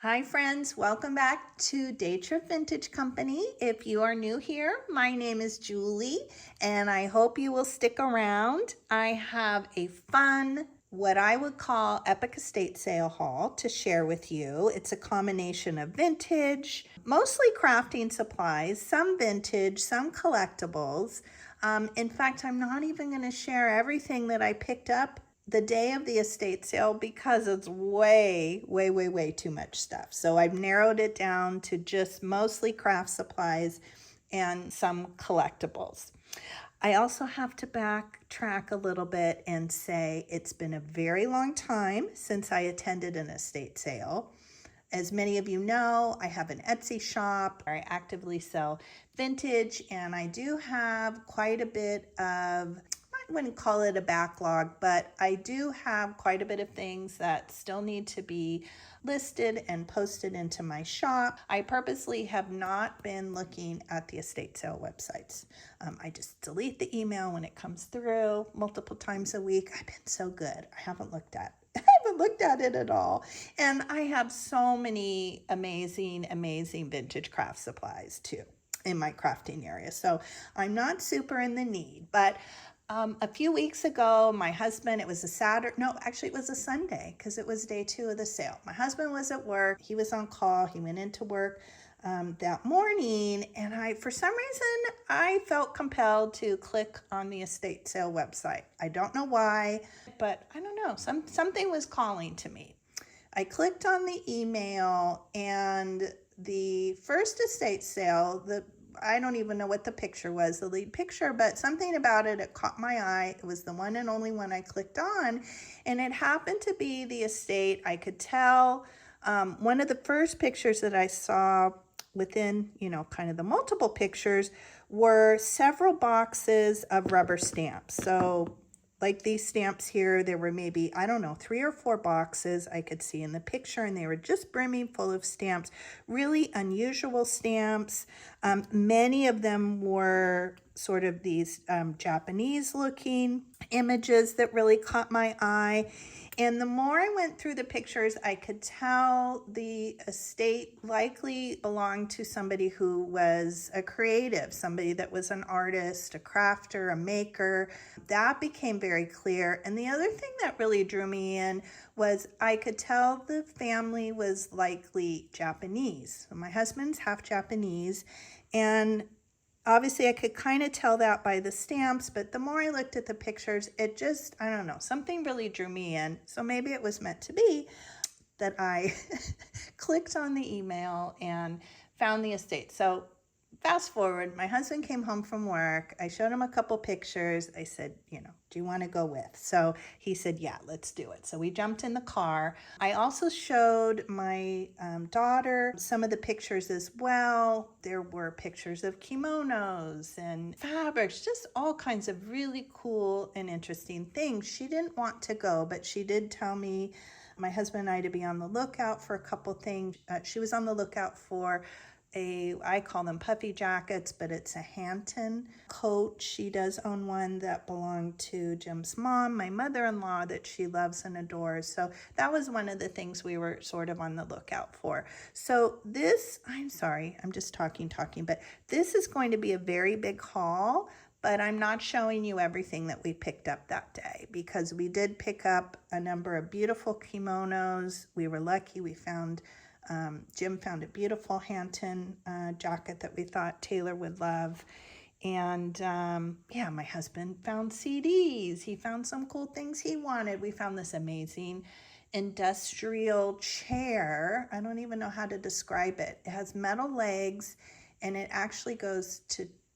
Hi friends, welcome back to Day Trip Vintage Company. If you are new here, my name is Julie and I hope you will stick around. I have a fun, what I would call epic estate sale haul to share with you. It's a combination of vintage, mostly crafting supplies, some vintage, some collectibles. In fact, I'm not even going to share everything that I picked up the day of the estate sale because it's way too much stuff. So I've narrowed it down to just mostly craft supplies and some collectibles. I also have to backtrack a little bit and say it's been a very long time since I attended an estate sale. As many of you know, I have an Etsy shop where I actively sell vintage, and I do have quite a bit of, I wouldn't call it a backlog, but I do have quite a bit of things that still need to be listed and posted into my shop. I purposely have not been looking at the estate sale websites. I just delete the email when it comes through multiple times a week. I've been so good. I haven't looked at it at all. And I have so many amazing vintage craft supplies too in my crafting area. So I'm not super in the need, but a few weeks ago, my husband, it was a Saturday, no, actually it was a Sunday because it was day 2 of the sale. My husband was at work. He was on call. He went into work that morning, and for some reason, I felt compelled to click on the estate sale website. I don't know why, but I don't know. Something was calling to me. I clicked on the email, and the first estate sale, I don't even know what the picture was, the lead picture, but something about it caught my eye. It was the one and only one I clicked on, and it happened to be the estate. I could tell one of the first pictures that I saw within, kind of the multiple pictures were several boxes of rubber stamps. So like these stamps here, there were maybe, I don't know, 3 or 4 boxes I could see in the picture, and they were just brimming full of stamps, really unusual stamps. Many of them were sort of these Japanese looking images that really caught my eye. And the more I went through the pictures, I could tell the estate likely belonged to somebody who was a creative, somebody that was an artist, a crafter, a maker. That became very clear. And the other thing that really drew me in was I could tell the family was likely Japanese. So my husband's half Japanese, and obviously I could kind of tell that by the stamps, but the more I looked at the pictures, it just, I don't know, something really drew me in. So maybe it was meant to be that I clicked on the email and found the estate. So fast forward, my husband came home from work. I showed him a couple pictures. I said, do you want to go with? So he said, yeah, let's do it. So we jumped in the car. I also showed my daughter some of the pictures as well. There were pictures of kimonos and fabrics, just all kinds of really cool and interesting things. She didn't want to go, but she did tell me, my husband and I, to be on the lookout for a couple things. She was on the lookout for I call them puffy jackets, but it's a Hampton coat. She does own one that belonged to Jim's mom, my mother-in-law, that she loves and adores. So that was one of the things we were sort of on the lookout for. So this, I'm sorry, I'm just talking, but this is going to be a very big haul, but I'm not showing you everything that we picked up that day because we did pick up a number of beautiful kimonos. We were lucky. We found Jim found a beautiful Hampton jacket that we thought Taylor would love. And yeah, my husband found CDs. He found some cool things he wanted. We found this amazing industrial chair. I don't even know how to describe it. It has metal legs, and it actually goes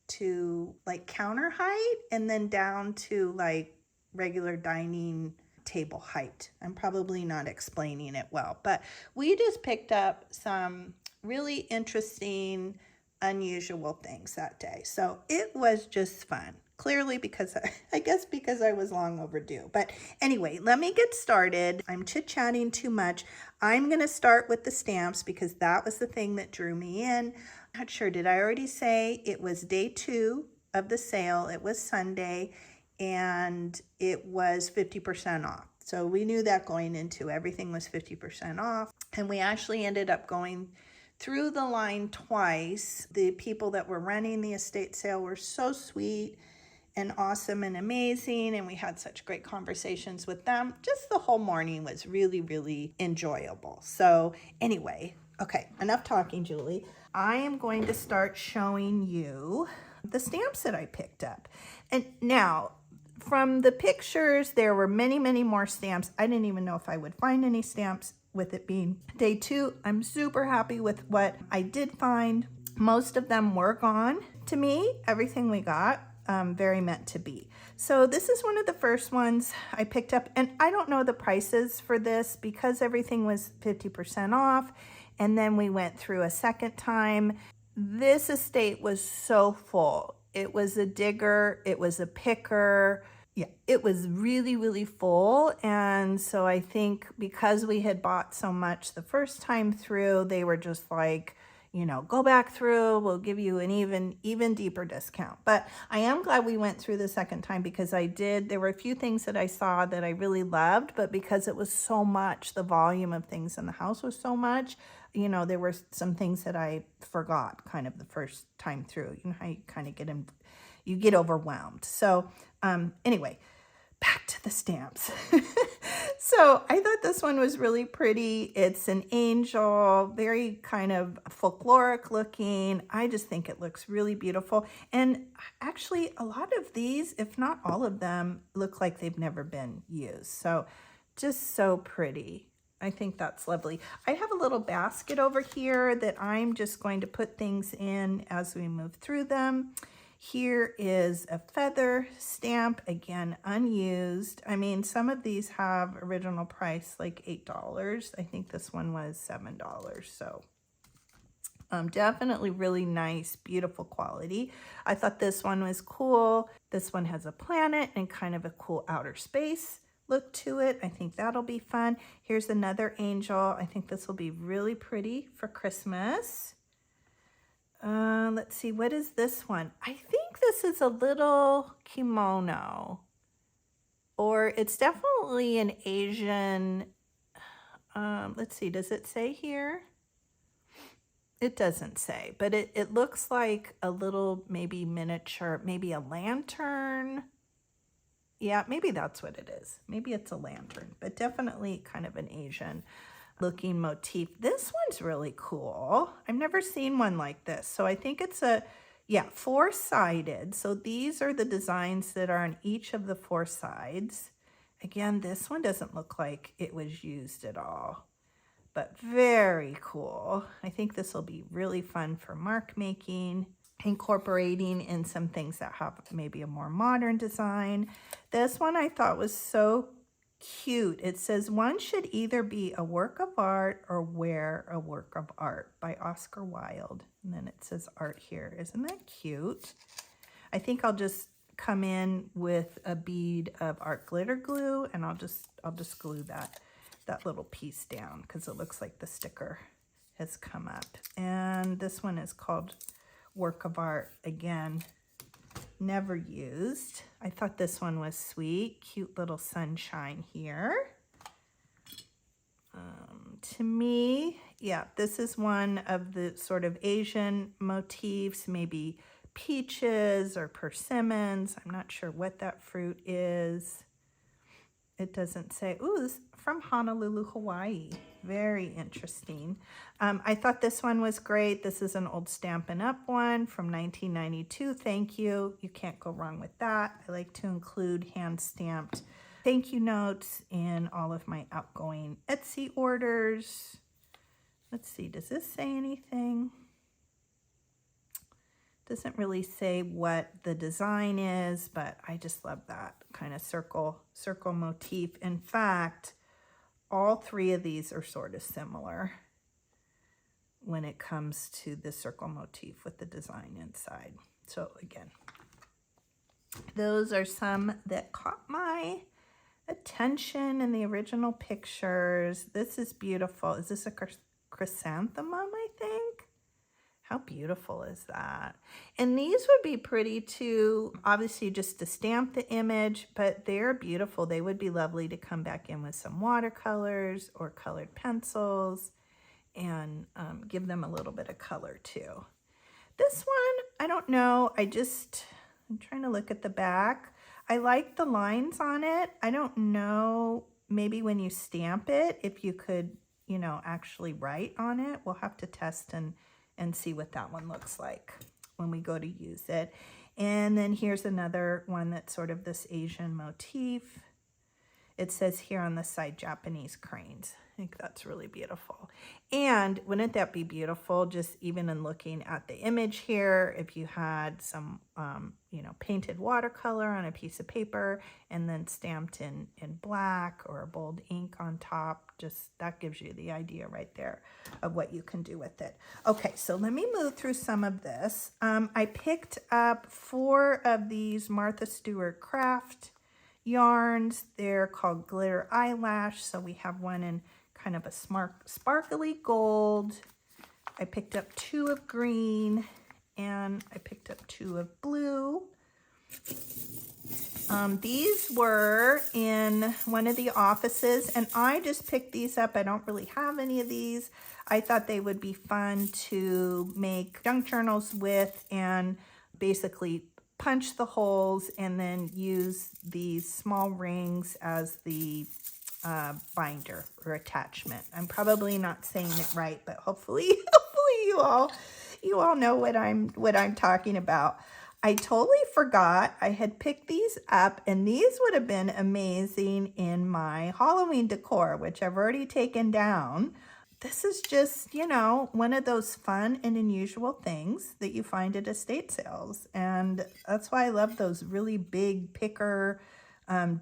to like counter height and then down to like regular dining table height. I'm probably not explaining it well, but we just picked up some really interesting, unusual things that day. So it was just fun. Clearly because I guess because I was long overdue. But anyway, let me get started. I'm chit-chatting too much. I'm going to start with the stamps because that was the thing that drew me in. I'm not sure, did I already say it was day 2 of the sale? It was Sunday, and it was 50% off. So we knew that going into everything was 50% off. And we actually ended up going through the line twice. The people that were running the estate sale were so sweet and awesome and amazing, and we had such great conversations with them. Just the whole morning was really, really enjoyable. So anyway, okay, enough talking, Julie. I am going to start showing you the stamps that I picked up. And now, from the pictures, there were many, many more stamps. I didn't even know if I would find any stamps with it being day 2. I'm super happy with what I did find. Most of them were gone. To me, everything we got, very meant to be. So this is one of the first ones I picked up, and I don't know the prices for this because everything was 50% off. And then we went through a second time. This estate was so full. It was a digger, it was a picker. Yeah, it was really, really full. And so I think because we had bought so much the first time through, they were just like, you know, go back through, we'll give you an even deeper discount. But I am glad we went through the second time because there were a few things that I saw that I really loved, but because it was so much, the volume of things in the house was so much, you know, there were some things that I forgot kind of the first time through. You know how you kind of you get overwhelmed. So anyway, back to the stamps. So I thought this one was really pretty. It's an angel, very kind of folkloric looking. I just think it looks really beautiful. And actually a lot of these, if not all of them, look like they've never been used. So just so pretty. I think that's lovely. I have a little basket over here that I'm just going to put things in as we move through them. Here is a feather stamp, again, unused. I mean, some of these have original price like $8. I think this one was $7. So definitely really nice, beautiful quality. I thought this one was cool. This one has a planet and kind of a cool outer space look to it. I think that'll be fun. Here's another angel. I think this will be really pretty for Christmas. Let's see, what is this one? I think this is a little kimono, or it's definitely an Asian. Let's see, does it say here? It doesn't say, but it looks like a little maybe miniature, maybe a lantern. Yeah, maybe that's what it is. Maybe it's a lantern, but definitely kind of an Asian looking motif. This one's really cool. I've never seen one like this. So I think it's four-sided. So these are the designs that are on each of the 4 sides. Again, this one doesn't look like it was used at all, but very cool. I think this will be really fun for mark making, incorporating in some things that have maybe a more modern design. This one I thought was so cute. It says, one should either be a work of art or wear a work of art, by Oscar Wilde. And then it says art here. Isn't that cute? I think I'll just come in with a bead of art glitter glue, and I'll just glue that little piece down because it looks like the sticker has come up. And this one is called work of art. Again, never used. I thought this one was sweet. Cute little sunshine here. To me, yeah, this is one of the sort of Asian motifs, maybe peaches or persimmons. I'm not sure what that fruit is. It doesn't say. Ooh, this is from Honolulu, Hawaii. Very interesting. I thought this one was great. This is an old Stampin' Up! One from 1992. Thank you. You can't go wrong with that. I like to include hand-stamped thank you notes in all of my outgoing Etsy orders. Let's see, does this say anything? Doesn't really say what the design is, but I just love that kind of circle motif. In fact, all 3 of these are sort of similar when it comes to the circle motif with the design inside. So again, those are some that caught my attention in the original pictures. This is beautiful. Is this a chrysanthemum, I think? How beautiful is that? And these would be pretty too, obviously just to stamp the image, but they're beautiful. They would be lovely to come back in with some watercolors or colored pencils and give them a little bit of color too. This one, I don't know. I'm trying to look at the back. I like the lines on it. I don't know, maybe when you stamp it, if you could, you know, actually write on it. We'll have to test and see what that one looks like when we go to use it. And then here's another one that's sort of this Asian motif. It says here on the side, Japanese cranes. I think that's really beautiful. And wouldn't that be beautiful, just even in looking at the image here, if you had some, you know, painted watercolor on a piece of paper and then stamped in black or a bold ink on top, just that gives you the idea right there of what you can do with it. Okay, so let me move through some of this. I picked up 4 of these Martha Stewart craft yarns. They're called Glitter Eyelash. So we have one in kind of a sparkly gold. I picked up 2 of green and I picked up 2 of blue. These were in one of the offices and I just picked these up. I don't really have any of these. I thought they would be fun to make junk journals with and basically punch the holes and then use these small rings as the binder or attachment. I'm probably not saying it right, but hopefully you all know what I'm talking about. I totally forgot I had picked these up, and these would have been amazing in my Halloween decor, which I've already taken down. This is just, you know, one of those fun and unusual things that you find at estate sales. And that's why I love those really big picker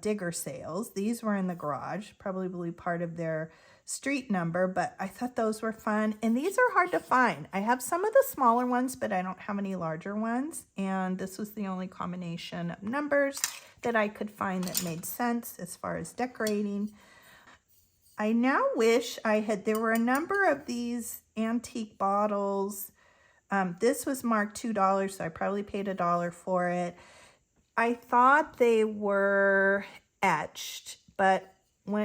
digger sales. These were in the garage, probably part of their street number, but I thought those were fun. And these are hard to find. I have some of the smaller ones, but I don't have any larger ones. And this was the only combination of numbers that I could find that made sense as far as decorating. I now wish there were a number of these antique bottles. This was marked $2, so I probably paid $1 for it. I thought they were etched, but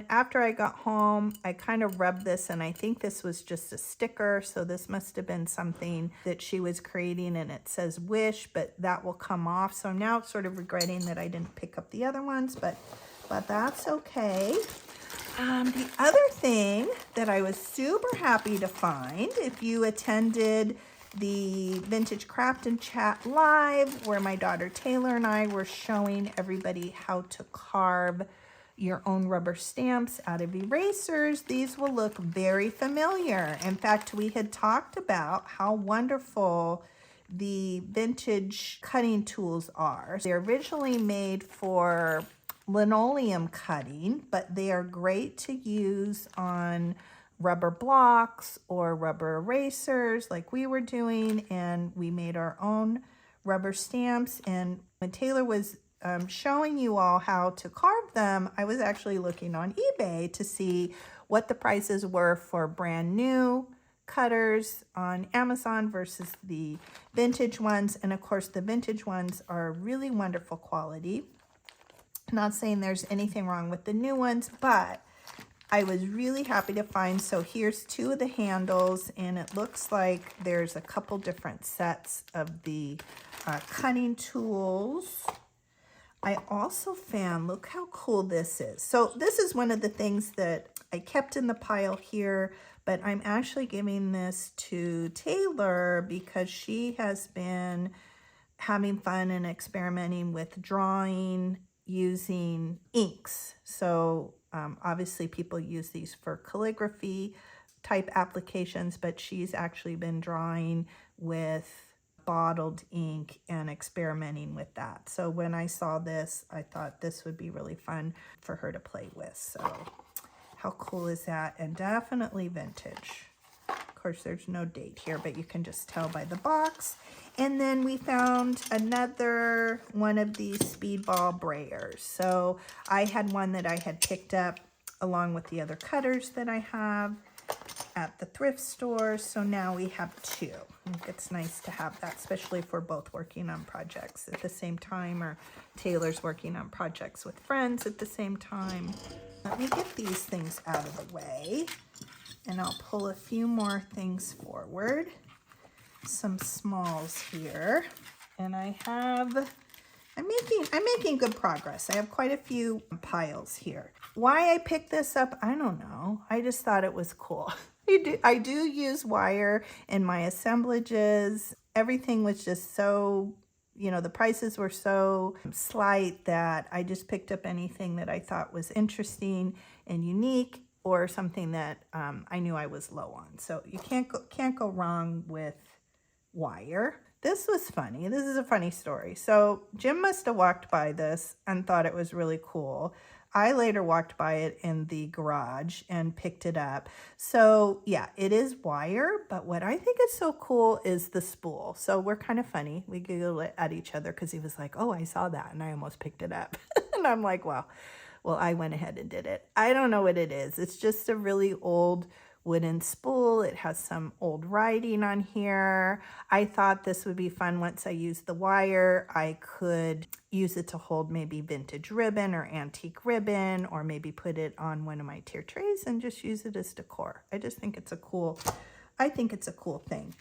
after I got home, I kind of rubbed this, and I think this was just a sticker, so this must have been something that she was creating, and it says wish, but that will come off. So I'm now sort of regretting that I didn't pick up the other ones, but that's okay. The other thing that I was super happy to find, if you attended the Vintage Craft and Chat Live, where my daughter Taylor and I were showing everybody how to carve your own rubber stamps out of erasers, these will look very familiar. In fact, we had talked about how wonderful the vintage cutting tools are. They're originally made for linoleum cutting, but they are great to use on rubber blocks or rubber erasers like we were doing, and we made our own rubber stamps. And when Taylor was showing you all how to carve them, I was actually looking on eBay to see what the prices were for brand new cutters on Amazon versus the vintage ones. And of course, the vintage ones are really wonderful quality. Not saying there's anything wrong with the new ones, but I was really happy to find. So here's 2 of the handles, and it looks like there's a couple different sets of the cutting tools. I also found, look how cool this is. So this is one of the things that I kept in the pile here, but I'm actually giving this to Taylor because she has been having fun and experimenting with drawing using inks. So obviously people use these for calligraphy type applications, but she's actually been drawing with bottled ink and experimenting with that. So when I saw this, I thought this would be really fun for her to play with. So how cool is that? And definitely vintage. Of course, there's no date here, but you can just tell by the box. And then we found another one of these speedball brayers. So I had one that I had picked up along with the other cutters that I have. at the thrift store, so now we have 2. I think it's nice to have that, especially if we're both working on projects at the same time, or Taylor's working on projects with friends at the same time. Let me get these things out of the way, and I'll pull a few more things forward. Some smalls here, and I'm making good progress. I have quite a few piles here. Why I picked this up, I don't know. I just thought it was cool. I do use wire in my assemblages. Everything was just so, the prices were so slight that I just picked up anything that I thought was interesting and unique, or something that I knew I was low on. So you can't go wrong with wire. This was funny. This is a funny story. So Jim must have walked by this and thought it was really cool. I later walked by it in the garage and picked it up. So yeah, it is wire, but what I think is so cool is the spool. So we're kind of funny. We giggle at each other because he was like, oh, I saw that and I almost picked it up. And I'm like, well, I went ahead and did it. I don't know what it is. It's just a really old wooden spool. It has some old writing on here. I thought this would be fun. Once I used the wire, I could use it to hold maybe vintage ribbon or antique ribbon, or maybe put it on one of my tier trays and just use it as decor. I just think it's a cool thing.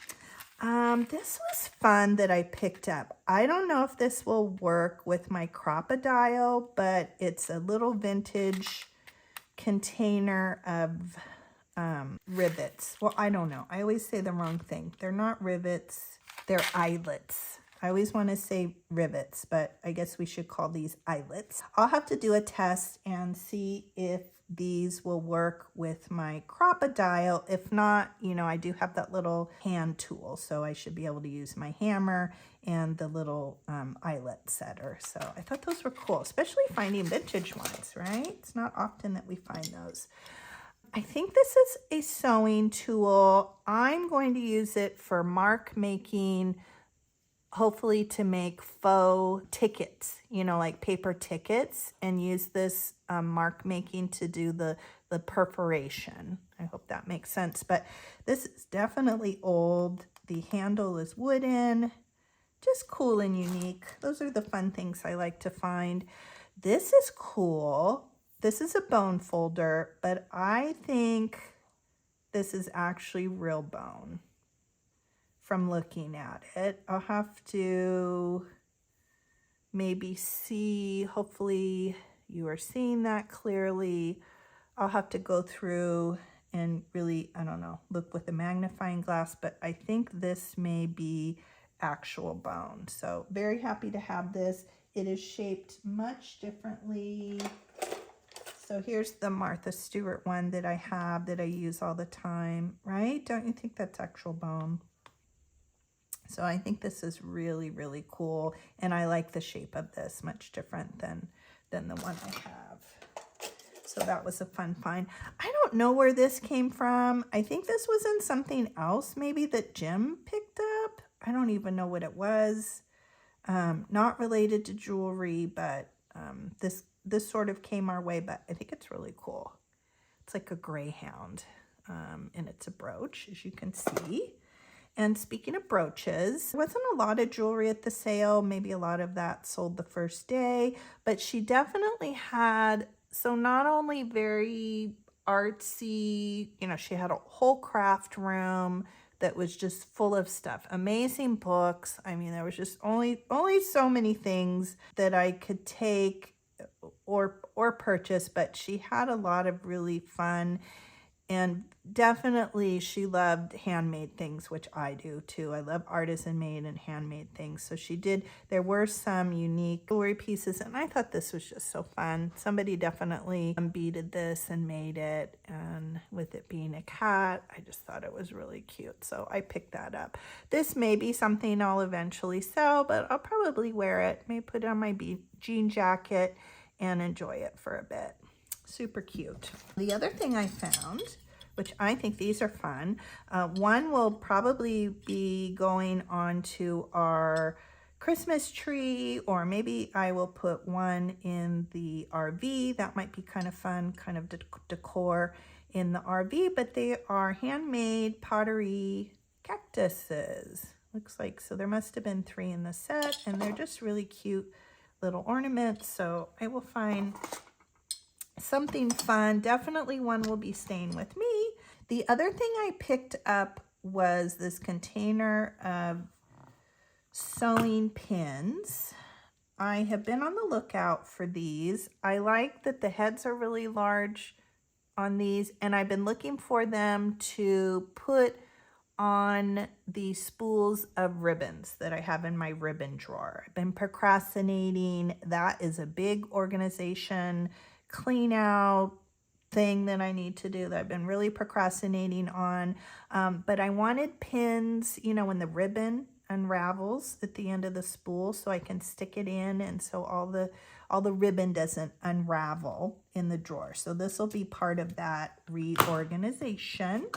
This was fun that I picked up. I don't know if this will work with my crocodile, but it's a little vintage container of rivets. Well, I don't know. I always say the wrong thing. They're not rivets. They're eyelets. I always want to say rivets, but I guess we should call these eyelets. I'll have to do a test and see if these will work with my crocodile. If not, I do have that little hand tool, so I should be able to use my hammer and the little eyelet setter. So I thought those were cool, especially finding vintage ones, right? It's not often that we find those. I think this is a sewing tool. I'm going to use it for mark making, hopefully to make faux tickets, like paper tickets, and use this mark making to do the perforation. I hope that makes sense, but this is definitely old. The handle is wooden, just cool and unique. Those are the fun things I like to find. This is cool. This is a bone folder, but I think this is actually real bone from looking at it. I'll have to maybe see, hopefully you are seeing that clearly. I'll have to go through and really, I don't know, look with a magnifying glass, but I think this may be actual bone. So very happy to have this. It is shaped much differently. So here's the Martha Stewart one that I have that I use all the time, right? Don't you think that's actual bone? So I think this is really, really cool. And I like the shape of this, much different than the one I have. So that was a fun find. I don't know where this came from. I think this was in something else maybe that Jim picked up. I don't even know what it was. Not related to jewelry, but this sort of came our way, but I think it's really cool. It's like a greyhound, and it's a brooch, as you can see. And speaking of brooches, there wasn't a lot of jewelry at the sale. Maybe a lot of that sold the first day, but she definitely had, so not only very artsy, she had a whole craft room that was just full of stuff. Amazing books. I mean, there was just only so many things that I could take or purchase, but she had a lot of really fun, and definitely she loved handmade things, which I do too. I love artisan made and handmade things. So there were some unique jewelry pieces, and I thought this was just so fun. Somebody definitely beaded this and made it, and with it being a cat, I just thought it was really cute. So I picked that up. This may be something I'll eventually sell, but I'll probably wear it. Maybe put it on my jean jacket and enjoy it for a bit. Super cute. The other thing I found, which I think these are fun, one will probably be going onto our Christmas tree, or maybe I will put one in the RV. That might be kind of fun, kind of decor in the RV, but they are handmade pottery cactuses. Looks like, so there must have been 3 in the set, and they're just really cute little ornaments. So I will find something fun. Definitely one will be staying with me. The other thing I picked up was this container of sewing pins. I have been on the lookout for these. I like that the heads are really large on these, and I've been looking for them to put on the spools of ribbons that I have in my ribbon drawer. I've been procrastinating. That is a big organization, clean out thing that I need to do that I've been really procrastinating on. But I wanted pins, you know, when the ribbon unravels at the end of the spool, so I can stick it in, and so all the ribbon doesn't unravel in the drawer. So this will be part of that reorganization.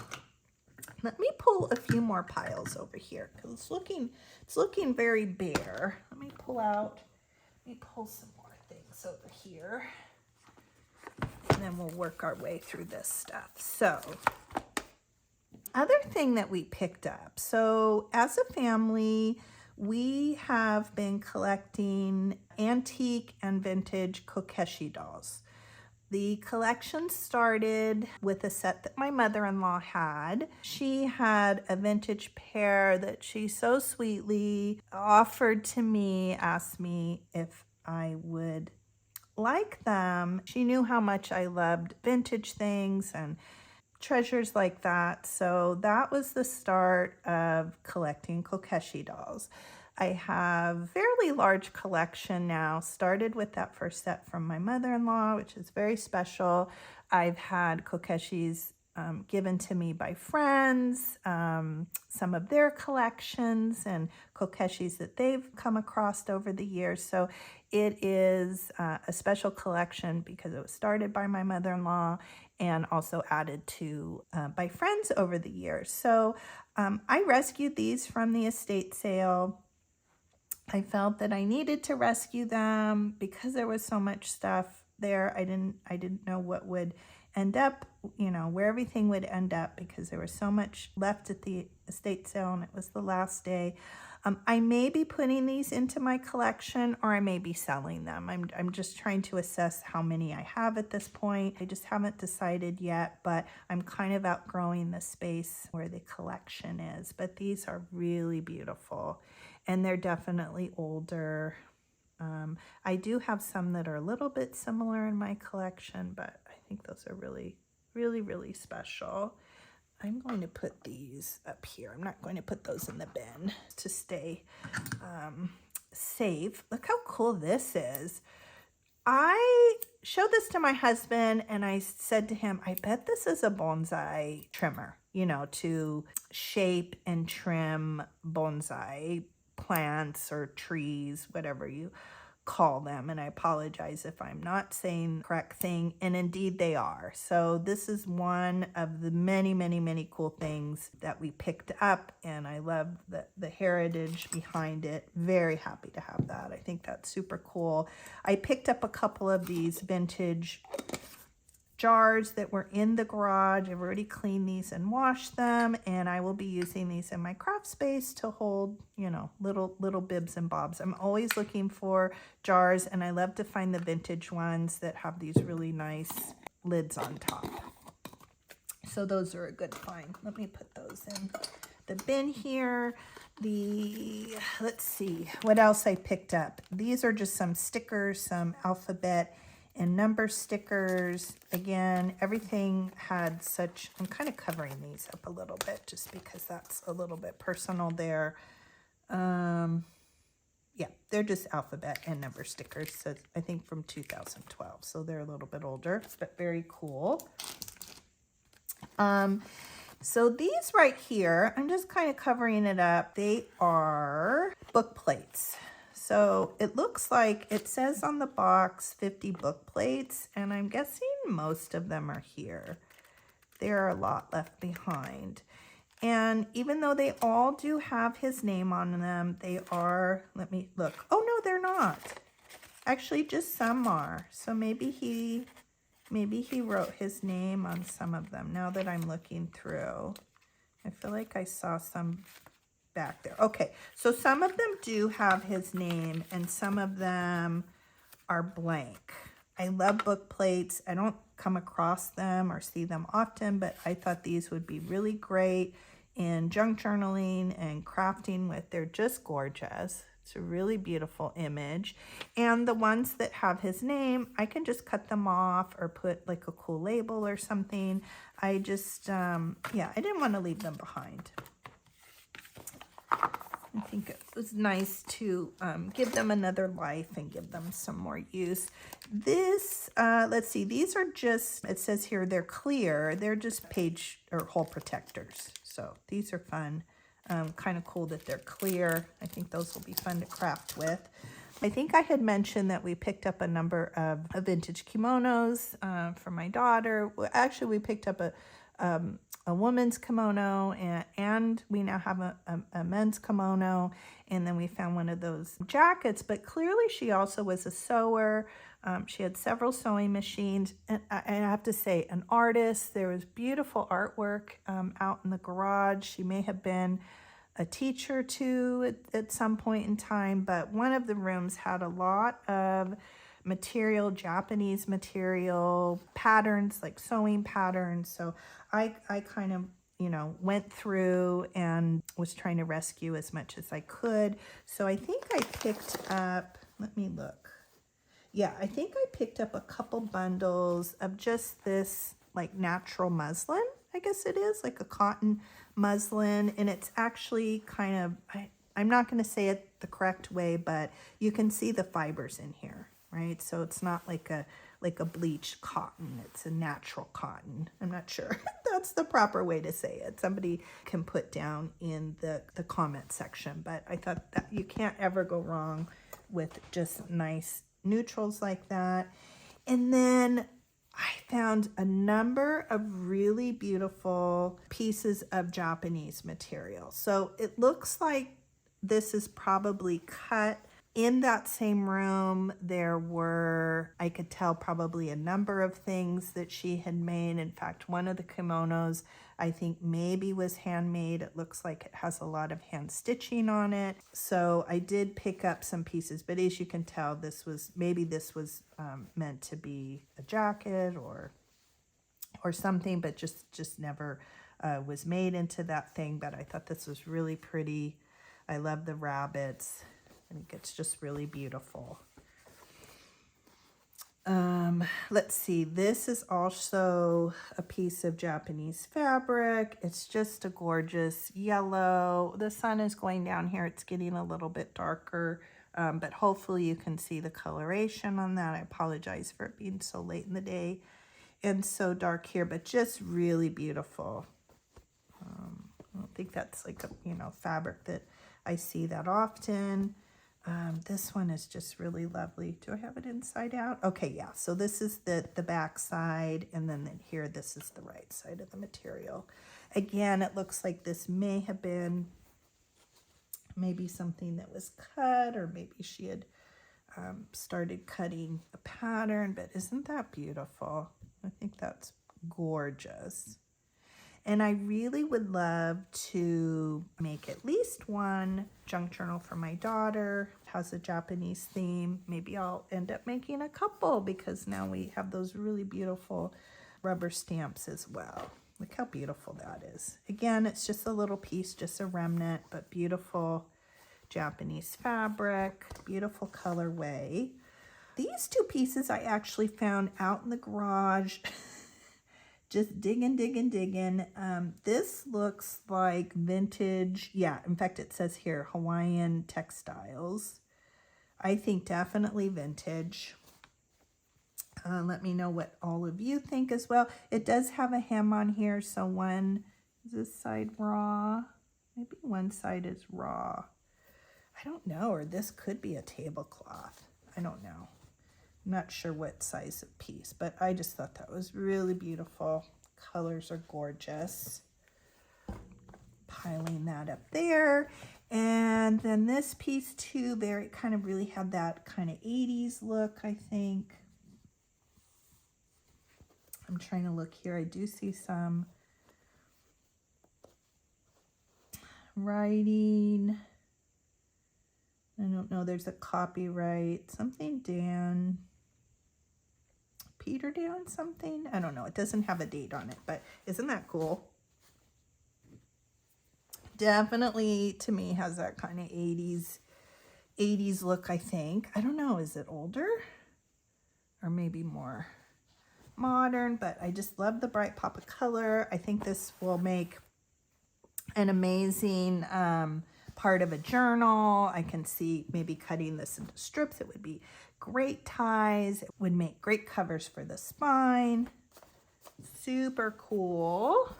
Let me pull a few more piles over here because it's looking very bare. Let me pull some more things over here, and then we'll work our way through this stuff. So, other thing that we picked up. So, as a family, we have been collecting antique and vintage kokeshi dolls. The collection started with a set that my mother-in-law had. She had a vintage pair that she so sweetly offered to me, asked me if I would like them. She knew how much I loved vintage things and treasures like that. So that was the start of collecting kokeshi dolls. I have a fairly large collection now, started with that first set from my mother-in-law, which is very special. I've had kokeshis given to me by friends, some of their collections and kokeshis that they've come across over the years. So it is a special collection because it was started by my mother-in-law and also added to by friends over the years. So I rescued these from the estate sale. I felt that I needed to rescue them because there was so much stuff there. I didn't know what would end up, you know, where everything would end up because there was so much left at the estate sale and it was the last day. I may be putting these into my collection or I may be selling them. I'm just trying to assess how many I have at this point. I just haven't decided yet, but I'm kind of outgrowing the space where the collection is. But these are really beautiful and they're definitely older. I do have some that are a little bit similar in my collection, but I think those are really, really, really special. I'm going to put these up here. I'm not going to put those in the bin to stay safe. Look how cool this is. I showed this to my husband and I said to him, I bet this is a bonsai trimmer, you know, to shape and trim bonsai plants or trees, whatever you call them. And I apologize if I'm not saying the correct thing. And indeed they are. So this is one of the many, many, many cool things that we picked up. And I love the heritage behind it. Very happy to have that. I think that's super cool. I picked up a couple of these vintage jars that were in the garage. I've already cleaned these and washed them, and I will be using these in my craft space to hold, you know, little bibs and bobs. I'm always looking for jars, and I love to find the vintage ones that have these really nice lids on top. So those are a good find. Let me put those in the bin here. Let's see what else I picked up. These are just some stickers, some alphabet and number stickers. Again, everything had such, I'm kind of covering these up a little bit just because that's a little bit personal there. Yeah, they're just alphabet and number stickers. So I think from 2012. So they're a little bit older, but very cool. So these right here, I'm just kind of covering it up. They are book plates. So it looks like it says on the box 50 book plates, and I'm guessing most of them are here. There are a lot left behind. And even though they all do have his name on them, they are, let me look. Oh no, they're not. Actually, just some are. So maybe he Maybe he wrote his name on some of them. Now that I'm looking through, I feel like I saw some back there. Okay, so some of them do have his name and some of them are blank. I love book plates. I don't come across them or see them often, but I thought these would be really great in junk journaling and crafting with. They're just gorgeous. It's a really beautiful image. And the ones that have his name, I can just cut them off or put like a cool label or something. I just, yeah, I didn't want to leave them behind. I think it was nice to give them another life and give them some more use. This, let's see, these are just, it says here they're clear. They're just page or hole protectors. So these are fun. Kind of cool that they're clear. I think those will be fun to craft with. I think I had mentioned that we picked up a number of vintage kimonos for my daughter. Well, actually, we picked up a woman's kimono, and we now have a men's kimono, and then we found one of those jackets. But clearly she also was a sewer. She had several sewing machines, and I have to say, an artist. There was beautiful artwork out in the garage. She may have been a teacher too at some point in time, but one of the rooms had a lot of material, Japanese material, patterns, like sewing patterns. So I kind of, you know, went through and was trying to rescue as much as I could. So I think I picked up, let me look. Yeah, I think I picked up a couple bundles of just this like natural muslin, I guess it is, like a cotton muslin. And it's actually kind of, I'm not going to say it the correct way, but you can see the fibers in here, right? So it's not like a bleached cotton. It's a natural cotton. I'm not sure that's the proper way to say it. Somebody can put down in the comment section, but I thought that you can't ever go wrong with just nice neutrals like that. And then I found a number of really beautiful pieces of Japanese material. So it looks like this is probably cut. In that same room, there were, I could tell, probably a number of things that she had made. In fact, one of the kimonos, I think maybe was handmade. It looks like it has a lot of hand stitching on it. So I did pick up some pieces, but as you can tell, this was meant to be a jacket or something, but just never was made into that thing. But I thought this was really pretty. I love the rabbits. I think it's just really beautiful. Let's see, this is also a piece of Japanese fabric. It's just a gorgeous yellow. The sun is going down here. It's getting a little bit darker, but hopefully you can see the coloration on that. I apologize for it being so late in the day and so dark here, but just really beautiful. I don't think that's like a, you know, fabric that I see that often. This one is just really lovely. Do I have it inside out? Okay, yeah. So this is the back side, and then here, this is the right side of the material. Again, it looks like this may have been maybe something that was cut, or maybe she had started cutting a pattern, but isn't that beautiful? I think that's gorgeous. And I really would love to make at least one junk journal for my daughter. It has a Japanese theme. Maybe I'll end up making a couple because now we have those really beautiful rubber stamps as well. Look how beautiful that is. Again, it's just a little piece, just a remnant, but beautiful Japanese fabric, beautiful colorway. These two pieces I actually found out in the garage. Just digging. This looks like vintage. Yeah, in fact, it says here, Hawaiian textiles. I think definitely vintage. Let me know what all of you think as well. It does have a hem on here, so one, is this side raw? Maybe one side is raw. I don't know, or this could be a tablecloth. I don't know. I'm not sure what size of piece, but I just thought that was really beautiful. Colors are gorgeous. Piling that up there. And then this piece too, there it kind of really had that kind of 80s look, I think. I'm trying to look here. I do see some writing. I don't know. There's a copyright. Something Dan. Peter Dan something? I don't know. It doesn't have a date on it, but isn't that cool? Definitely, to me, has that kind of 80s look, I think. I don't know. Is it older? Or maybe more modern, but I just love the bright pop of color. I think this will make an amazing part of a journal. I can see maybe cutting this into strips. It would be great ties. It would make great covers for the spine. Super cool.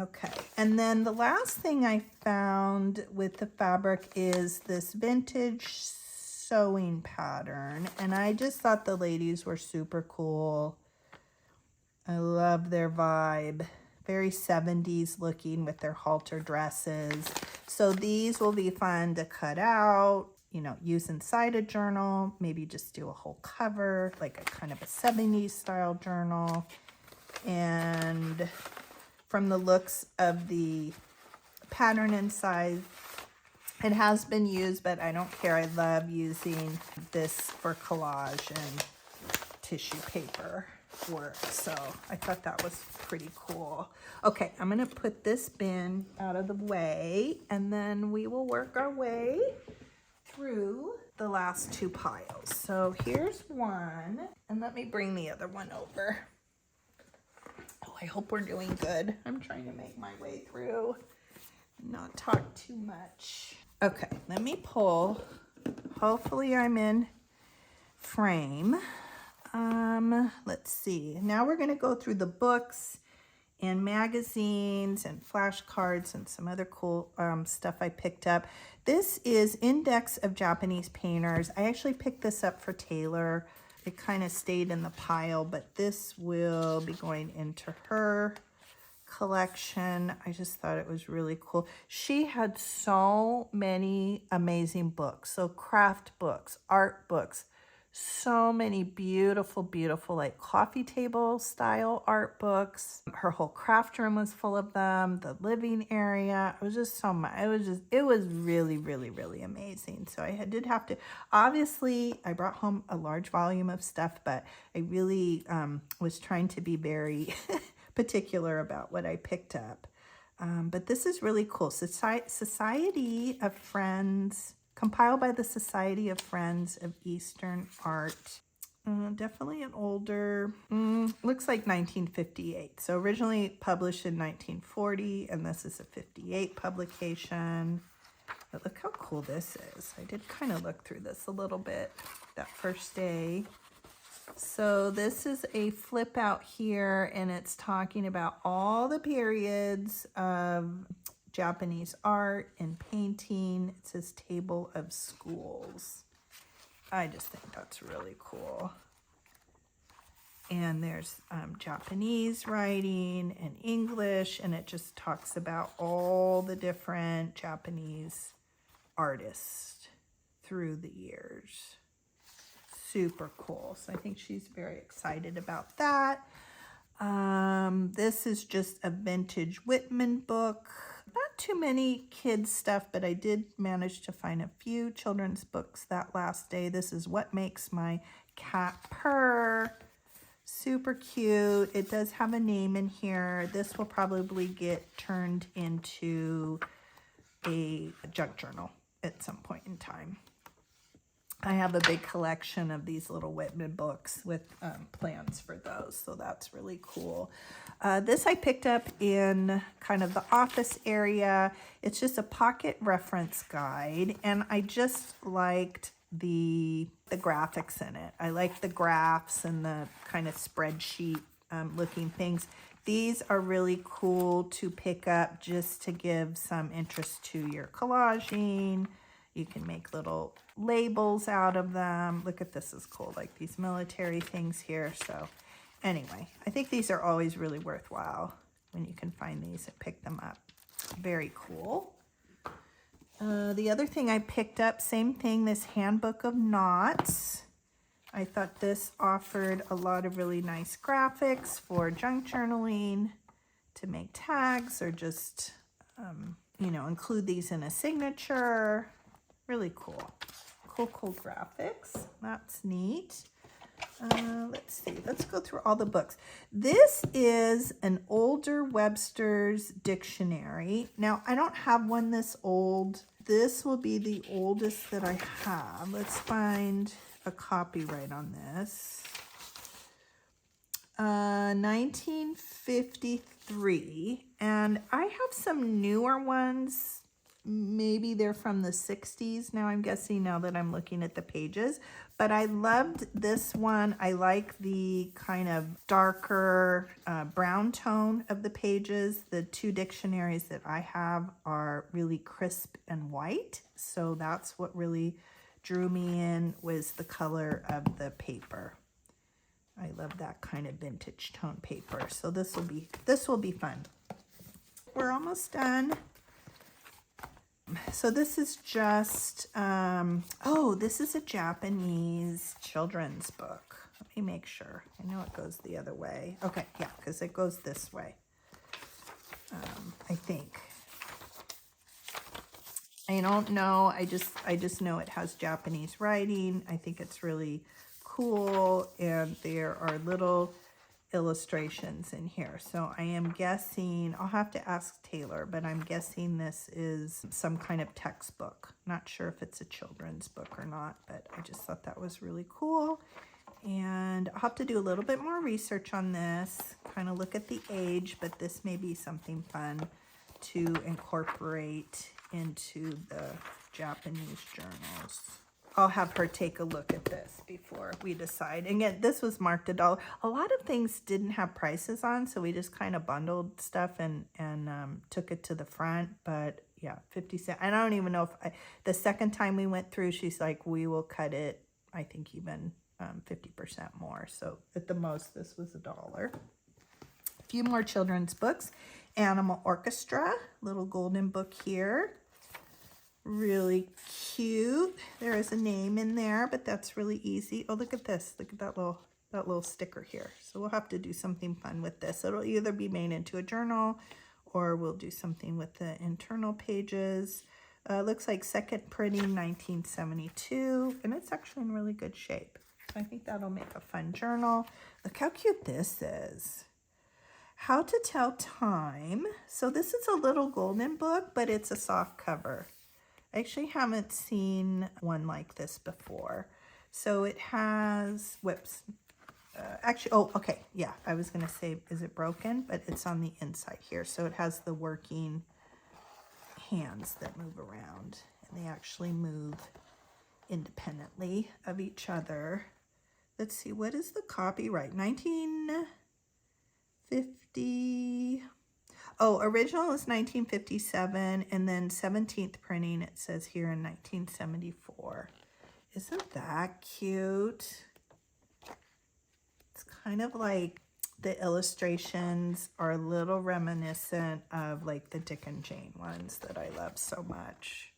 Okay, and then the last thing I found with the fabric is this vintage sewing pattern, and I just thought the ladies were super cool. I love their vibe. Very 70s looking with their halter dresses. So these will be fun to cut out, you know, use inside a journal, maybe just do a whole cover, like a kind of a 70s style journal. And from the looks of the pattern inside, it has been used, but I don't care. I love using this for collage and tissue paper work. So I thought that was pretty cool. Okay, I'm going to put this bin out of the way, and then we will work our way through the last two piles. So here's one, and let me bring the other one over. Oh, I hope we're doing good. I'm trying to make my way through, not talk too much. Okay, let me pull. Hopefully I'm in frame. Let's see. Now we're going to go through the books and magazines and flashcards and some other cool stuff I picked up. This is Index of Japanese Painters. I actually picked this up for Taylor. It kind of stayed in the pile, but this will be going into her collection. I just thought it was really cool. She had so many amazing books. So craft books, art books, so many beautiful, beautiful like coffee table style art books. Her whole craft room was full of them. The living area, it was just so much. It was really, really, really amazing. So I did have to, obviously I brought home a large volume of stuff, but I really was trying to be very particular about what I picked up. But this is really cool. Society of Friends, compiled by the Society of Friends of Eastern Art. Definitely an older, looks like 1958. So originally published in 1940, and this is a 58 publication. But look how cool this is. I did kind of look through this a little bit that first day. So this is a flip out here, and it's talking about all the periods of Japanese art and painting. It says Table of Schools. I just think that's really cool. And there's Japanese writing and English, and it just talks about all the different Japanese artists through the years. Super cool. So I think she's very excited about that. This is just a vintage Whitman book. Not too many kids stuff, but I did manage to find a few children's books that last day. This is What Makes My Cat Purr. Super cute. It does have a name in here. This will probably get turned into a junk journal at some point in time. I have a big collection of these little Whitman books with plans for those, so that's really cool. This I picked up in kind of the office area. It's just a pocket reference guide, and I just liked the graphics in it. I like the graphs and the kind of spreadsheet looking things. These are really cool to pick up just to give some interest to your collaging. You can make little labels out of them. Look at this, is cool, like these military things here. So anyway, I think these are always really worthwhile when you can find these and pick them up. Very cool. The other thing I picked up, same thing, this Handbook of Knots. I thought this offered a lot of really nice graphics for junk journaling, to make tags, or just, you know, include these in a signature. Really cool. Cool graphics. That's neat. Let's see. Let's go through all the books. This is an older Webster's dictionary. Now, I don't have one this old. This will be the oldest that I have. Let's find a copyright on this. 1953. And I have some newer ones. Maybe they're from the 60s now, I'm guessing, now that I'm looking at the pages. But I loved this one. I like the kind of darker brown tone of the pages. The two dictionaries that I have are really crisp and white. So that's what really drew me in, was the color of the paper. I love that kind of vintage tone paper. So this will be fun. We're almost done. So this is just, oh, this is a Japanese children's book. Let me make sure. I know it goes the other way. Okay, yeah, because it goes this way, I think. I don't know. I just know it has Japanese writing. I think it's really cool, and there are little illustrations in here. So I am guessing, I'll have to ask Taylor, but I'm guessing this is some kind of textbook. Not sure if it's a children's book or not, but I just thought that was really cool. And I'll have to do a little bit more research on this, kind of look at the age, but this may be something fun to incorporate into the Japanese journals. I'll have her take a look at this before we decide. Again, this was marked $1. A lot of things didn't have prices on, so we just kind of bundled stuff and took it to the front. But yeah, 50 cents. And I don't even know if the second time we went through, she's like, we will cut it, I think even 50% more. So at the most, this was $1. A few more children's books. Animal Orchestra, little golden book here. Really cute. There is a name in there, but that's really easy. Oh, look at this. Look at that little sticker here. So we'll have to do something fun with this. It'll either be made into a journal, or we'll do something with the internal pages. Looks like second printing, 1972, and it's actually in really good shape. So I think that'll make a fun journal. Look how cute this is. How to Tell Time. So this is a little golden book, but it's a soft cover. I actually haven't seen one like this before. So it has whips. Actually, oh, okay. Yeah, I was going to say, is it broken? But it's on the inside here. So it has the working hands that move around. And they actually move independently of each other. Let's see, what is the copyright? 1950. Oh, original is 1957, and then 17th printing, it says here, in 1974. Isn't that cute? It's kind of like the illustrations are a little reminiscent of like the Dick and Jane ones that I love so much.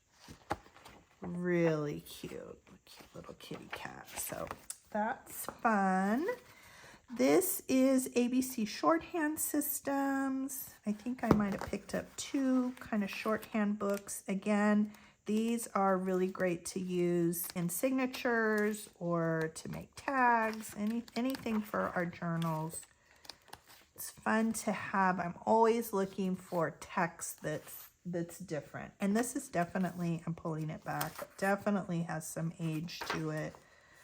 Really cute little kitty cat. So that's fun. This is ABC Shorthand Systems. I think I might have picked up 2 kind of shorthand books. Again, these are really great to use in signatures or to make tags, anything for our journals. It's fun to have. I'm always looking for text that's different. And this is definitely, I'm pulling it back, definitely has some age to it.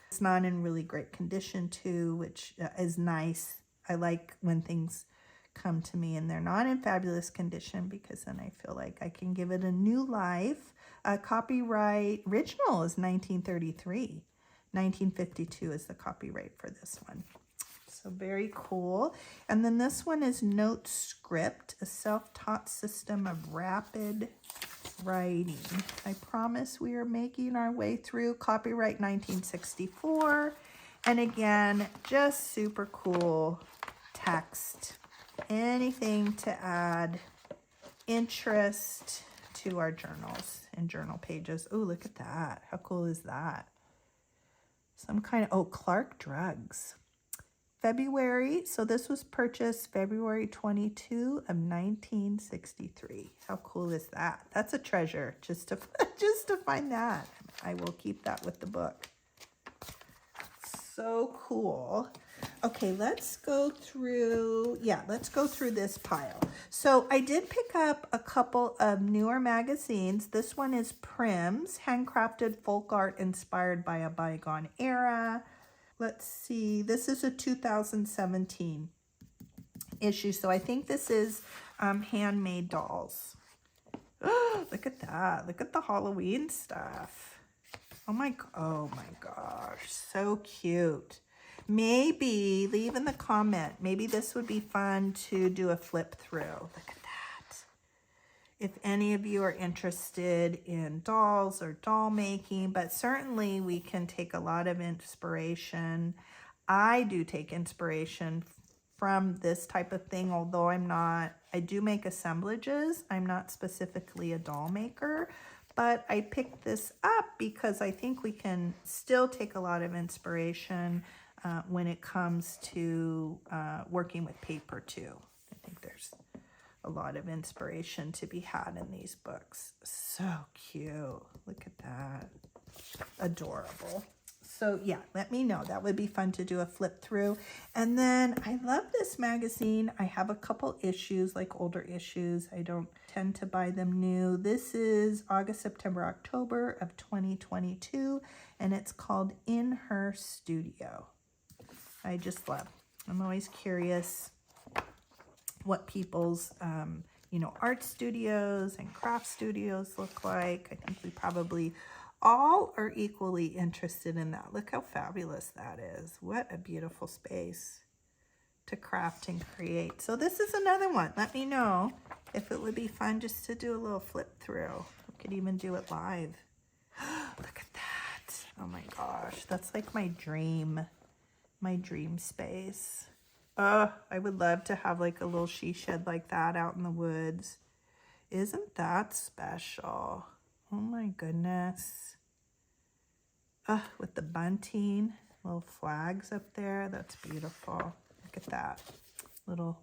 It's not in really great condition too, which is nice. I like when things come to me and they're not in fabulous condition, because then I feel like I can give it a new life. Copyright original is 1933. 1952 is the copyright for this one. So very cool. And then this one is Note Script, a self-taught system of rapid writing. I promise we are making our way through. Copyright 1964. And again, just super cool text. Anything to add interest to our journals and journal pages. Oh, look at that. How cool is that? Some kind of, oh, Clark Drugs. February, so this was purchased February 22 of 1963. How cool is that? That's a treasure just to just to find that. I will keep that with the book. So cool. Okay, let's go through, let's go through this pile. So I did pick up a couple of newer magazines. This one is Prim's, handcrafted folk art inspired by a bygone era. Let's see, this is a 2017 issue, so I think this is handmade dolls. Look at that. Look at the Halloween stuff. Oh my gosh, so cute. Maybe, leave in the comment, maybe this would be fun to do a flip through. Look at that. If any of you are interested in dolls or doll making, but certainly we can take a lot of inspiration. I do take inspiration from this type of thing, although I do make assemblages. I'm not specifically a doll maker, but I picked this up because I think we can still take a lot of inspiration when it comes to working with paper too. I think there's a lot of inspiration to be had in these books. So cute. Look at that. Adorable. So yeah, let me know. That would be fun to do a flip through. And then I love this magazine. I have a couple issues, like older issues. I don't tend to buy them new. This is August, September, October of 2022, and it's called In Her Studio. I just love. I'm always curious what people's art studios and craft studios look like. I think we probably all are equally interested in that. Look how fabulous that is. What a beautiful space to craft and create. So this is another one. Let me know if it would be fun just to do a little flip through. We could even do it live. Look at that. Oh my gosh, that's like my dream space. I would love to have like a little she shed like that out in the woods. Isn't that special? Oh my goodness. With the bunting, little flags up there. That's beautiful. Look at that. Little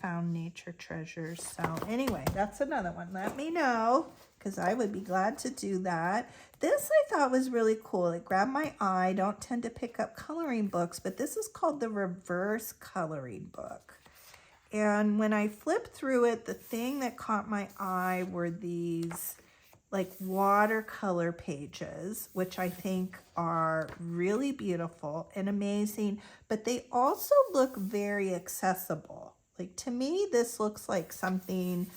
found nature treasures. So anyway, that's another one. Let me know, because I would be glad to do that. This I thought was really cool. It grabbed my eye. I don't tend to pick up coloring books, but this is called the Reverse Coloring Book. And when I flipped through it, the thing that caught my eye were these like watercolor pages, which I think are really beautiful and amazing, but they also look very accessible. Like, to me, this looks like something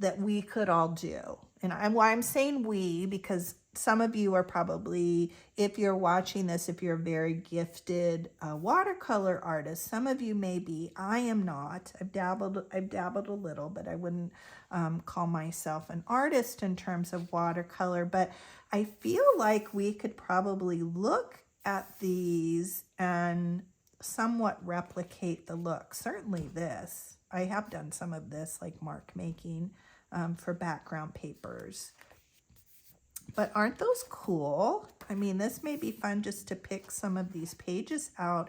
that we could all do. And I'm saying we, because some of you are probably, if you're watching this, if you're a very gifted watercolor artist, some of you may be. I am not. I've dabbled a little, but I wouldn't call myself an artist in terms of watercolor. But I feel like we could probably look at these and somewhat replicate the look. Certainly this. I have done some of this, like mark making for background papers. But aren't those cool? I mean, this may be fun just to pick some of these pages out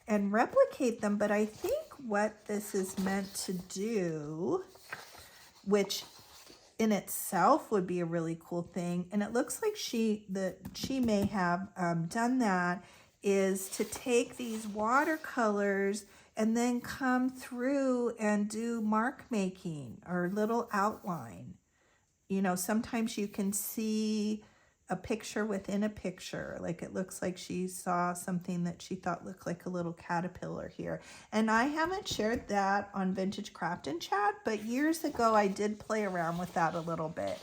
and replicate them. But I think what this is meant to do, which in itself would be a really cool thing, and it looks like she may have done that, is to take these watercolors and then come through and do mark making or little outline. You know, sometimes you can see a picture within a picture. Like, it looks like she saw something that she thought looked like a little caterpillar here. And I haven't shared that on Vintage Craft and Chat, but years ago I did play around with that a little bit,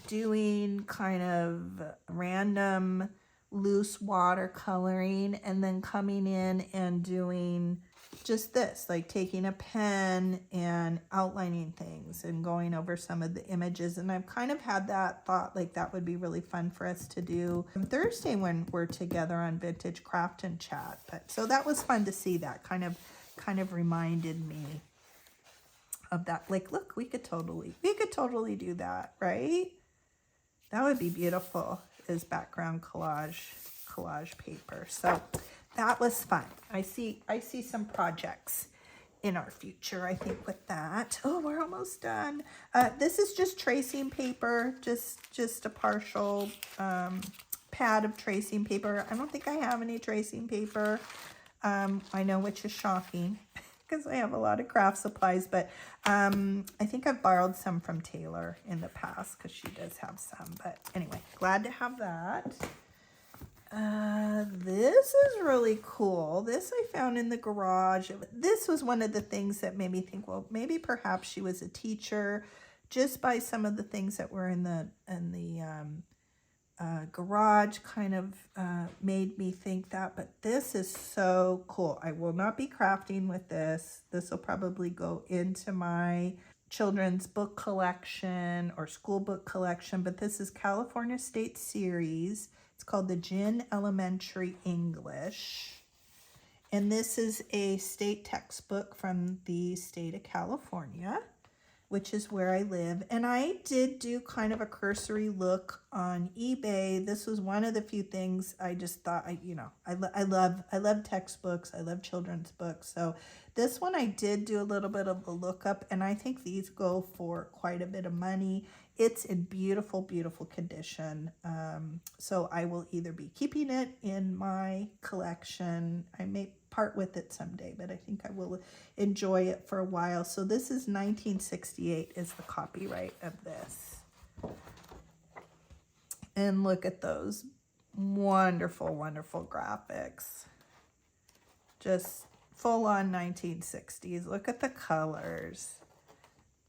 doing kind of random loose watercoloring and then coming in and doing just this, like taking a pen and outlining things and going over some of the images. And I've kind of had that thought, like that would be really fun for us to do on Thursday when we're together on Vintage Craft and Chat. But so that was fun to see. That kind of reminded me of that. Like, look, we could totally do that, right? That would be beautiful as background collage collage paper. So that was fun. I see some projects in our future, I think, with that. Oh, we're almost done. This is just tracing paper, just a partial pad of tracing paper. I don't think I have any tracing paper. I know, which is shocking because I have a lot of craft supplies, but I think I've borrowed some from Taylor in the past because she does have some. But anyway, glad to have that. This is really cool. This I found in the garage. This was one of the things that made me think, well, maybe perhaps she was a teacher, just by some of the things that were in the garage kind of made me think that. But this is so cool. I will not be crafting with this. This will probably go into my children's book collection or school book collection, but this is California State Series. It's called the Gin Elementary English. And this is a state textbook from the state of California, which is where I live. And I did do kind of a cursory look on eBay. This was one of the few things I just thought, I love textbooks. I love children's books. So this one I did do a little bit of a lookup, and I think these go for quite a bit of money. It's in beautiful, beautiful condition. So I will either be keeping it in my collection. I may part with it someday, but I think I will enjoy it for a while. So this is 1968 is the copyright of this. And look at those wonderful, wonderful graphics. Just full on 1960s. Look at the colors.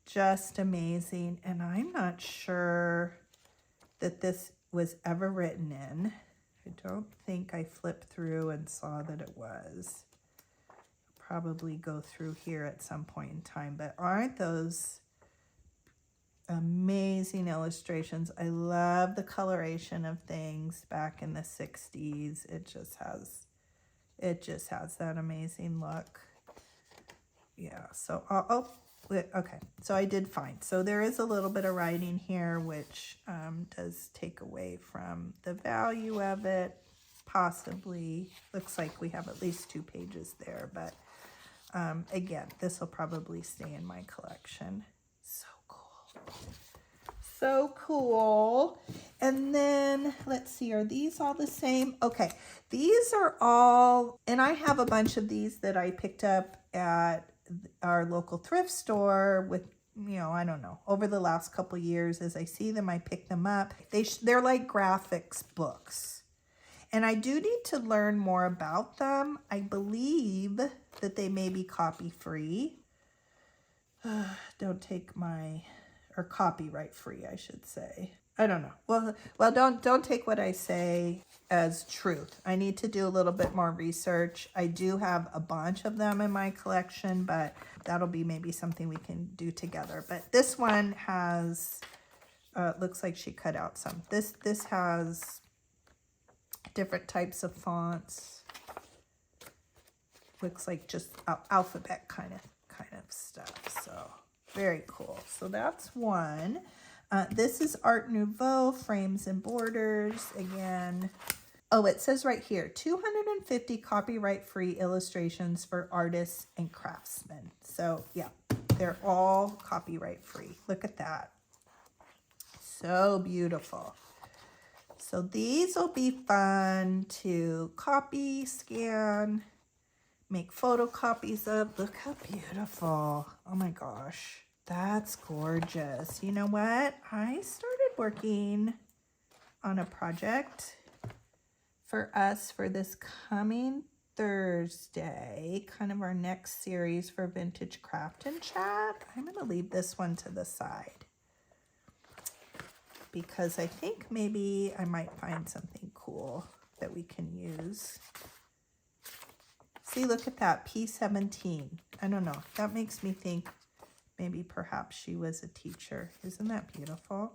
Just amazing. And I'm not sure that this was ever written in. I don't think I flipped through and saw that it was. Probably go through here at some point in time, but aren't those amazing illustrations? I love the coloration of things back in the 60s. It just has that amazing look. Yeah, so okay, so I did find. So there is a little bit of writing here, which does take away from the value of it. Possibly, looks like we have at least 2 pages there, but again, this will probably stay in my collection. So cool. So cool. And then let's see, are these all the same? Okay, these are all, and I have a bunch of these that I picked up at our local thrift store with, I don't know, over the last couple years. As I see them, I pick them up. They're like graphics books, and I do need to learn more about them. I believe that they may be copy free. Don't take my, or copyright free, I should say. I don't know. Well, don't take what I say as truth. I need to do a little bit more research. I do have a bunch of them in my collection, but that'll be maybe something we can do together. But this one has, looks like she cut out some. This has different types of fonts. Looks like just alphabet kind of stuff. So very cool. So that's one. This is Art Nouveau, frames and borders. Again, oh, it says right here, 250 copyright-free illustrations for artists and craftsmen. So yeah, they're all copyright-free. Look at that. So beautiful. So these will be fun to copy, scan, make photocopies of. Look how beautiful. Oh my gosh. That's gorgeous. You know what? I started working on a project for us for this coming Thursday, kind of our next series for Vintage Craft and Chat. I'm going to leave this one to the side because I think maybe I might find something cool that we can use. See, look at that, P17. I don't know. That makes me think maybe perhaps she was a teacher. Isn't that beautiful?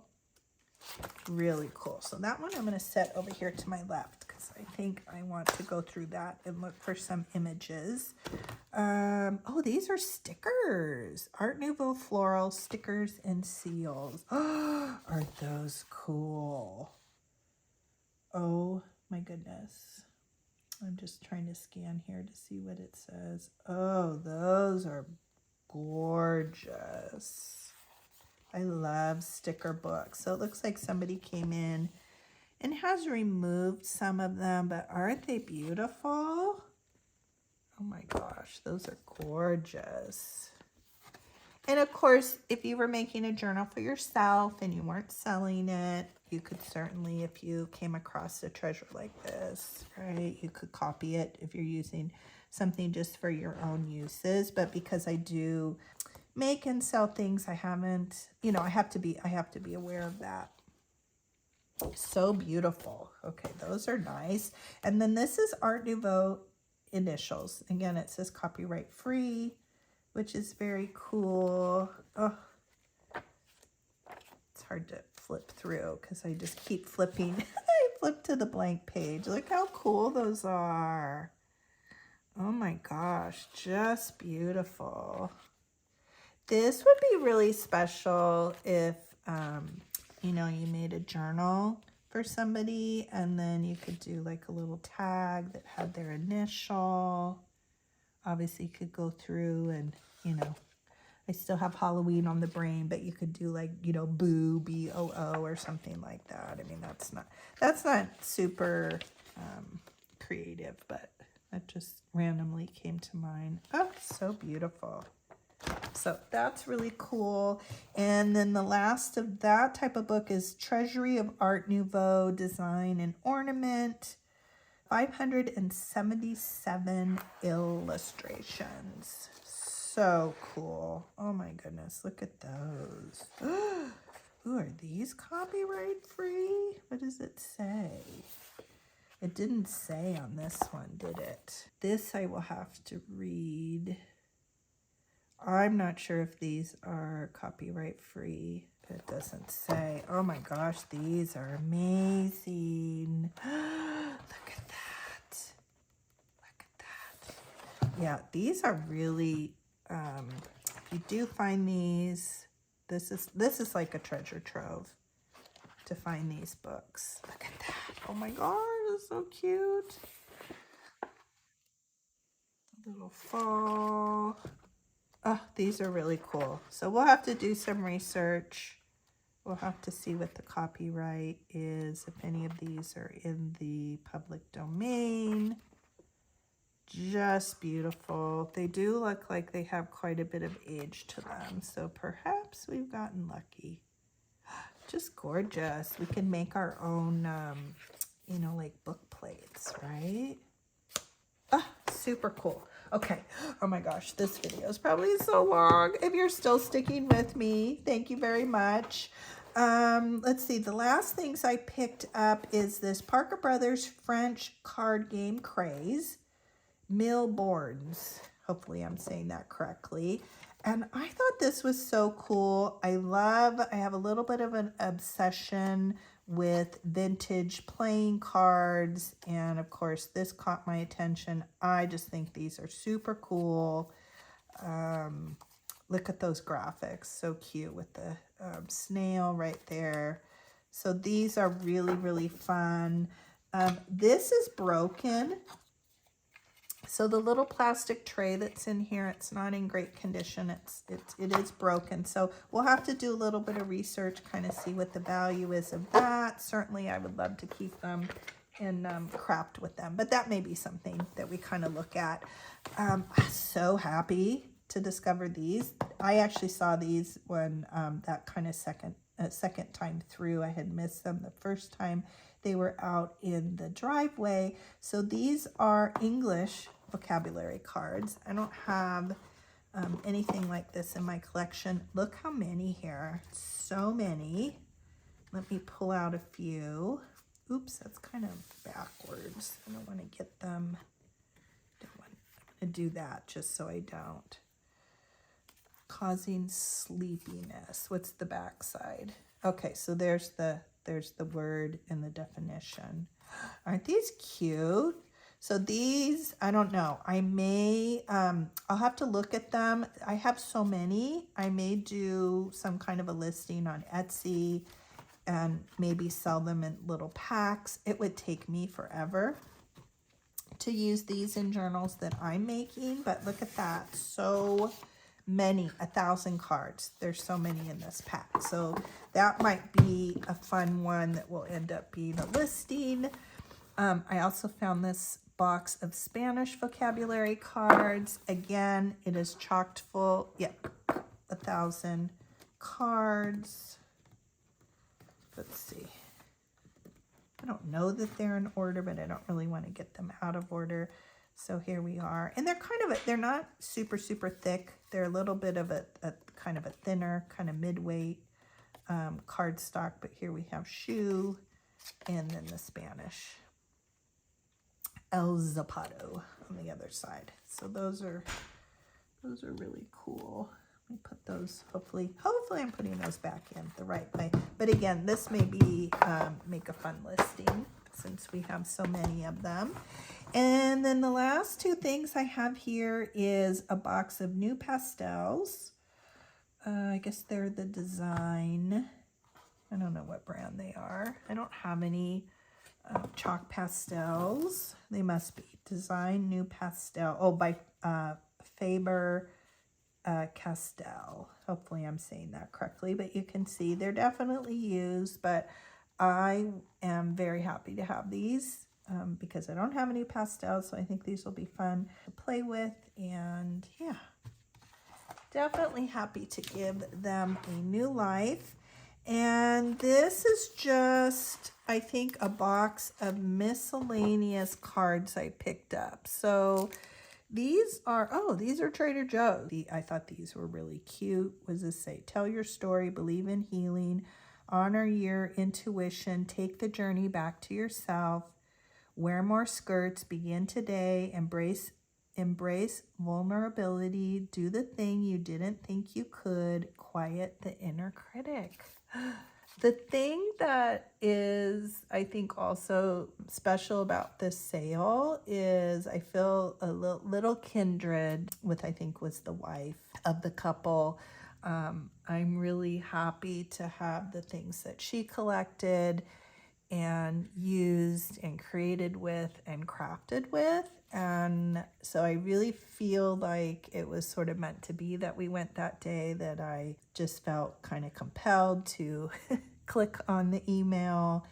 Really cool. So that one I'm going to set over here to my left because I think I want to go through that and look for some images. Oh, these are stickers. Art Nouveau floral stickers and seals. Oh, are those cool? Oh My goodness. I'm just trying to scan here to see what it says. Oh, those are gorgeous. I love sticker books. So it looks like somebody came in and has removed some of them, but aren't they beautiful? Oh my gosh, those are gorgeous. And of course, if you were making a journal for yourself and you weren't selling it, you could certainly, if you came across a treasure like this, right, you could copy it if you're using something just for your own uses. But because I do make and sell things, I haven't, you know, I have to be aware of that. So beautiful. Okay, those are nice. And then this is Art Nouveau initials. Again, it says copyright free, which is very cool. Oh, it's hard to flip through because I just keep flipping. I flip to the blank page. Look how cool those are. Oh my gosh, just beautiful. This would be really special if, you know, you made a journal for somebody and then you could do like a little tag that had their initial. Obviously, you could go through and, you know, I still have Halloween on the brain, but you could do like, you know, Boo, B-O-O or something like that. I mean, that's not super creative, but that just randomly came to mind. Oh, so beautiful. So that's really cool. And then the last of that type of book is Treasury of Art Nouveau Design and Ornament. 577 illustrations. So cool. Oh my goodness, look at those. Ooh, are these copyright free? What does it say? It didn't say on this one, did it? This I will have to read. I'm not sure if these are copyright free. It doesn't say. Oh my gosh, these are amazing. Look at that. Look at that. Yeah, these are really, if you do find these, this is like a treasure trove to find these books. Look at that. Oh my gosh, it's so cute. A little fall. Oh, these are really cool. So we'll have to do some research. We'll have to see what the copyright is, if any of these are in the public domain. Just beautiful. They do look like they have quite a bit of age to them, so perhaps we've gotten lucky. Just gorgeous. We can make our own, you know, like book plates, right? Ah, super cool. Okay. Oh my gosh, this video is probably so long. If you're still sticking with me, thank you very much. Let's see. The last things I picked up is this Parker Brothers French card game craze. Milborns. Hopefully I'm saying that correctly. And I thought this was so cool. I have a little bit of an obsession with vintage playing cards. And of course, this caught my attention. I just think these are super cool. Look at those graphics. So cute with the snail right there. So these are really, really fun. This is broken. So the little plastic tray that's in here, it's not in great condition. It is broken. So we'll have to do a little bit of research, kind of see what the value is of that. Certainly I would love to keep them and craft with them, but that may be something that we kind of look at. I'm so happy to discover these. I actually saw these when that kind of second time through. I had missed them the first time they were out in the driveway. So these are English vocabulary cards. I don't have anything like this in my collection. Look how many here. So many. Let me pull out a few. Oops, that's kind of backwards. I don't want to get them. I'm going to do that just so I don't. Causing sleepiness. What's the back side? Okay, so there's the word and the definition. Aren't these cute? So these, I don't know. I may, I'll have to look at them. I have so many. I may do some kind of a listing on Etsy and maybe sell them in little packs. It would take me forever to use these in journals that I'm making, but look at that. So many, 1,000 cards. There's so many in this pack. So that might be a fun one that will end up being a listing. I also found this box of Spanish vocabulary cards. Again, it is chocked full. Yep, 1,000 cards. Let's see. I don't know that they're in order, but I don't really want to get them out of order. So here we are. And they're kind of, they're not super, super thick. They're a little bit of a kind of a thinner, kind of mid-weight cardstock. But here we have shoe and then the Spanish El Zapato on the other side. So those are really cool. Let me put those, hopefully I'm putting those back in the right way. But again, this may be, make a fun listing since we have so many of them. And then the last two things I have here is a box of new pastels. I guess they're the Design. I don't know what brand they are. I don't have any chalk pastels. They must be Design New Pastel. Oh, by Faber Castell. Hopefully I'm saying that correctly, but you can see they're definitely used, but I am very happy to have these because I don't have any pastels, so I think these will be fun to play with. And yeah, definitely happy to give them a new life. And this is just, I think, a box of miscellaneous cards I picked up. So these are, oh, these are Trader Joe's. I thought these were really cute. What does this say? Tell your story, believe in healing, honor your intuition, take the journey back to yourself, wear more skirts, begin today, embrace vulnerability, do the thing you didn't think you could, quiet the inner critic. The thing that is, I think, also special about this sale is I feel a little kindred with, I think, was the wife of the couple. I'm really happy to have the things that she collected and used and created with and crafted with. And so I really feel like it was sort of meant to be that we went that day, that I just felt kind of compelled to click on the email,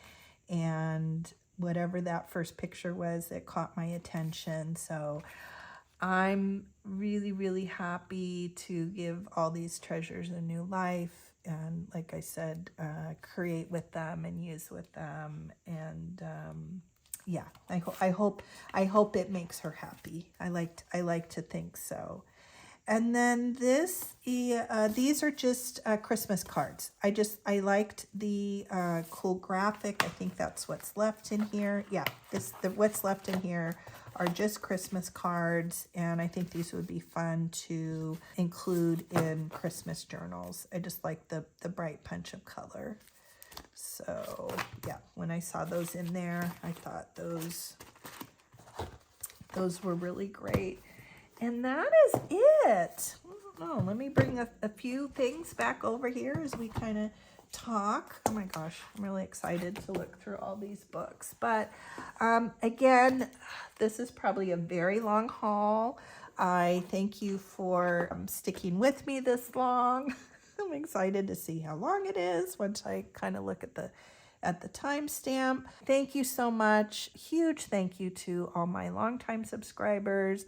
and whatever that first picture was, it caught my attention. So I'm really, really happy to give all these treasures a new life. And like I said, create with them and use with them. And yeah, I hope it makes her happy. I like to think so. And then these are just Christmas cards. I liked the cool graphic. I think that's what's left in here. Yeah, what's left in here are just Christmas cards, and I think these would be fun to include in Christmas journals. I just like the bright punch of color. So yeah, when I saw those in there, I thought those were really great. And that is it. I don't know, let me bring a few things back over here as we kind of talk. Oh my gosh, I'm really excited to look through all these books. But again, this is probably a very long haul. I thank you for sticking with me this long. I'm excited to see how long it is once I kind of look at the timestamp. Thank you so much. Huge thank you to all my longtime subscribers,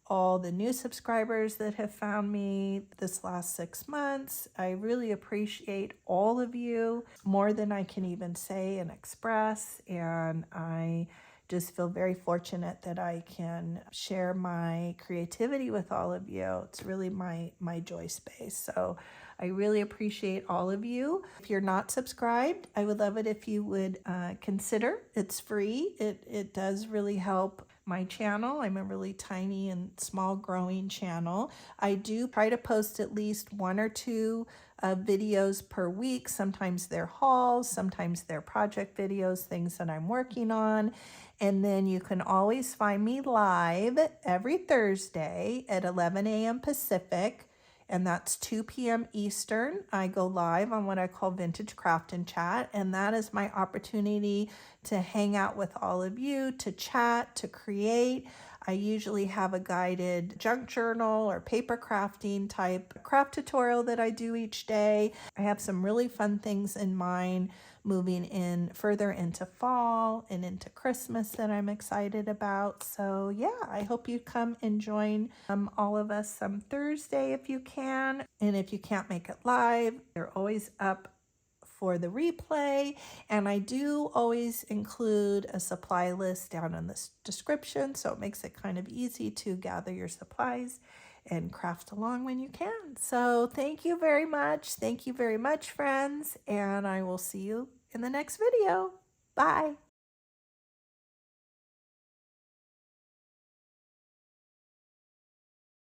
all the new subscribers that have found me this last 6 months. I really appreciate all of you, more than I can even say and express. And I just feel very fortunate that I can share my creativity with all of you. It's really my joy space. So I really appreciate all of you. If you're not subscribed, I would love it if you would consider. It's free. It does really help my channel. I'm a really tiny and small growing channel. I do try to post at least 1 or 2 videos per week. Sometimes they're hauls, sometimes they're project videos, things that I'm working on. And then you can always find me live every Thursday at 11 a.m. Pacific and that's 2 p.m. Eastern. I go live on what I call Vintage Craft and Chat, and that is my opportunity to hang out with all of you, to chat, to create. I usually have a guided junk journal or paper crafting type craft tutorial that I do each day. I have some really fun things in mind moving in further into fall and into Christmas that I'm excited about. So yeah, I hope you come and join all of us some Thursday if you can. And if you can't make it live, they're always up for the replay, and I do always include a supply list down in the description, so it makes it kind of easy to gather your supplies and craft along when you can. So thank you very much. Thank you very much, friends, and I will see you in the next video. Bye.